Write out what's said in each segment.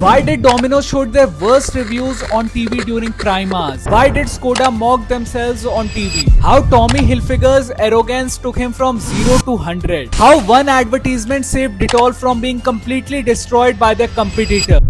Why did Domino's showed their worst reviews on TV during prime hours? Why did Skoda mock themselves on TV? How Tommy Hilfiger's arrogance took him from 0 to 100? How one advertisement saved Dettol from being completely destroyed by their competitor?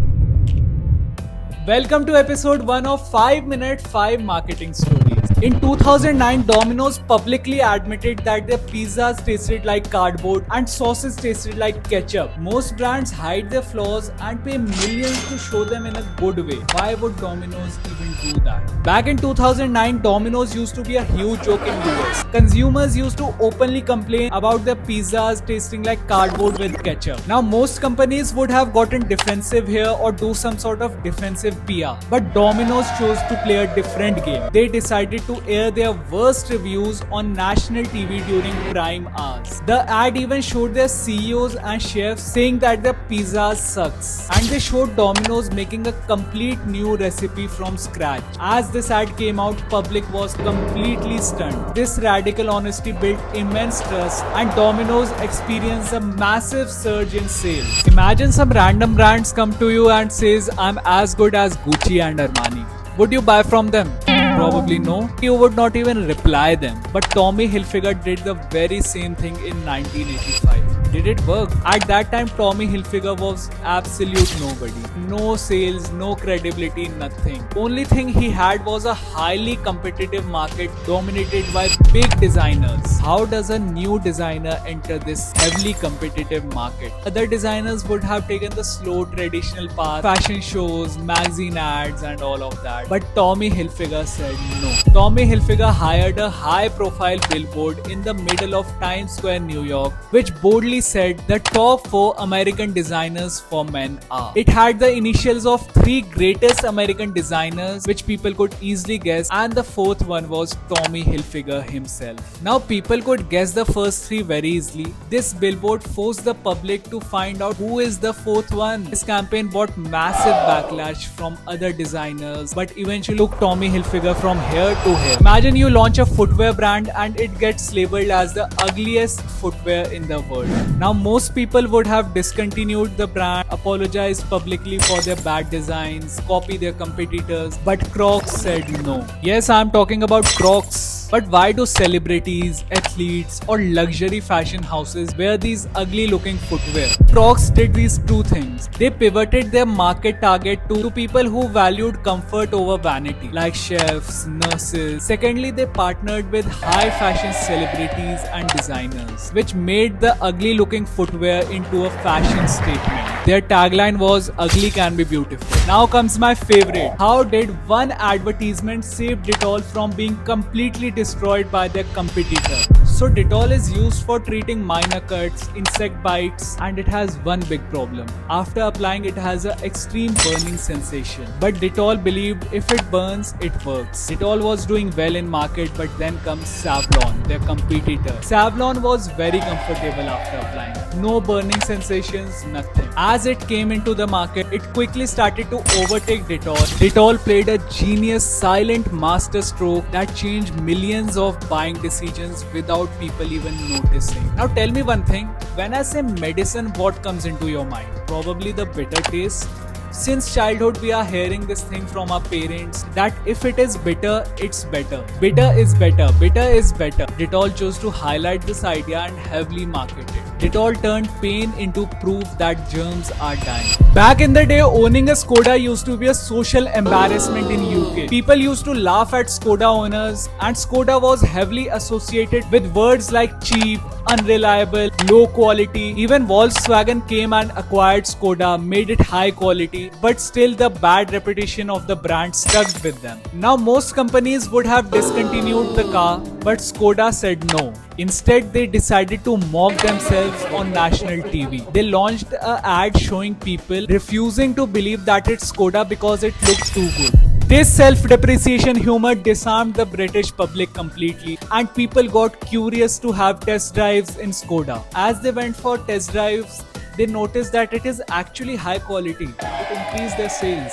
Welcome to episode 1 of 5 Minute 5 Marketing Stories. In 2009, Domino's publicly admitted that their pizzas tasted like cardboard and sauces tasted like ketchup. Most brands hide their flaws and pay millions to show them in a good way. Why would Domino's even do that? Back in 2009, Domino's used to be a huge joke in US. Consumers used to openly complain about their pizzas tasting like cardboard with ketchup. Now, most companies would have gotten defensive here or do some sort of defensive PR. But Domino's chose to play a different game. They decided to air their worst reviews on national TV during prime hours. The ad even showed their CEOs and chefs saying that their pizza sucks. And they showed Domino's making a complete new recipe from scratch. As this ad came out, public was completely stunned. This radical honesty built immense trust and Domino's experienced a massive surge in sales. Imagine some random brands come to you and says, I'm as good as Gucci and Armani. Would you buy from them? Probably no. You would not even reply them. But Tommy Hilfiger did the very same thing in 1985. Did it work? At that time, Tommy Hilfiger was absolute nobody. No sales, no credibility, nothing. Only thing he had was a highly competitive market dominated by big designers. How does a new designer enter this heavily competitive market? Other designers would have taken the slow traditional path, fashion shows, magazine ads and all of that. But Tommy Hilfiger said no. Tommy Hilfiger hired a high-profile billboard in the middle of Times Square, New York, which boldly said the top 4 American designers for men are. It had the initials of 3 greatest American designers, which people could easily guess, and the 4th one was Tommy Hilfiger himself. Now people could guess the first 3 very easily. This billboard forced the public to find out who is the 4th one. This campaign brought massive backlash from other designers, but eventually took Tommy Hilfiger from here to here. Imagine you launch a footwear brand and it gets labeled as the ugliest footwear in the world. Now most people would have discontinued the brand, apologized publicly for their bad designs, copy their competitors, but Crocs said no. Yes, I'm talking about Crocs. But why do celebrities, athletes or luxury fashion houses wear these ugly looking footwear? Crocs did these 2 things. They pivoted their market target to people who valued comfort over vanity, like chefs, nurses. Secondly, they partnered with high fashion celebrities and designers, which made the ugly looking footwear into a fashion statement. Their tagline was "Ugly can be beautiful." Now comes my favorite. How did one advertisement save Dettol from being completely destroyed by their competitor? So Dettol is used for treating minor cuts, insect bites, and it has one big problem. After applying, it has an extreme burning sensation. But Dettol believed if it burns, it works. Dettol was doing well in market, but then comes Savlon, their competitor. Savlon was very comfortable after applying. No burning sensations, nothing. As it came into the market, it quickly started to overtake Dettol. Dettol played a genius silent master stroke that changed millions of buying decisions without people even noticing. Now tell me one thing, when I say medicine, what comes into your mind? Probably the bitter taste. Since childhood, we are hearing this thing from our parents that if it is bitter, it's better. Bitter is better. Bitter is better. Dettol chose to highlight this idea and heavily market it. Dettol turned pain into proof that germs are dying. Back in the day, owning a Skoda used to be a social embarrassment in UK. People used to laugh at Skoda owners, and Skoda was heavily associated with words like cheap, unreliable, low quality. Even Volkswagen came and acquired Skoda, made it high quality, but still the bad reputation of the brand stuck with them. Now most companies would have discontinued the car, but Skoda said no. Instead, they decided to mock themselves on national TV. They launched an ad showing people refusing to believe that it's Skoda because it looks too good. This self-depreciation humor disarmed the British public completely, and people got curious to have test drives in Skoda. As they went for test drives, they noticed that it is actually high quality. It increased their sales.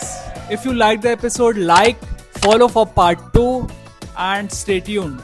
If you liked the episode, like, follow for part 2 and stay tuned.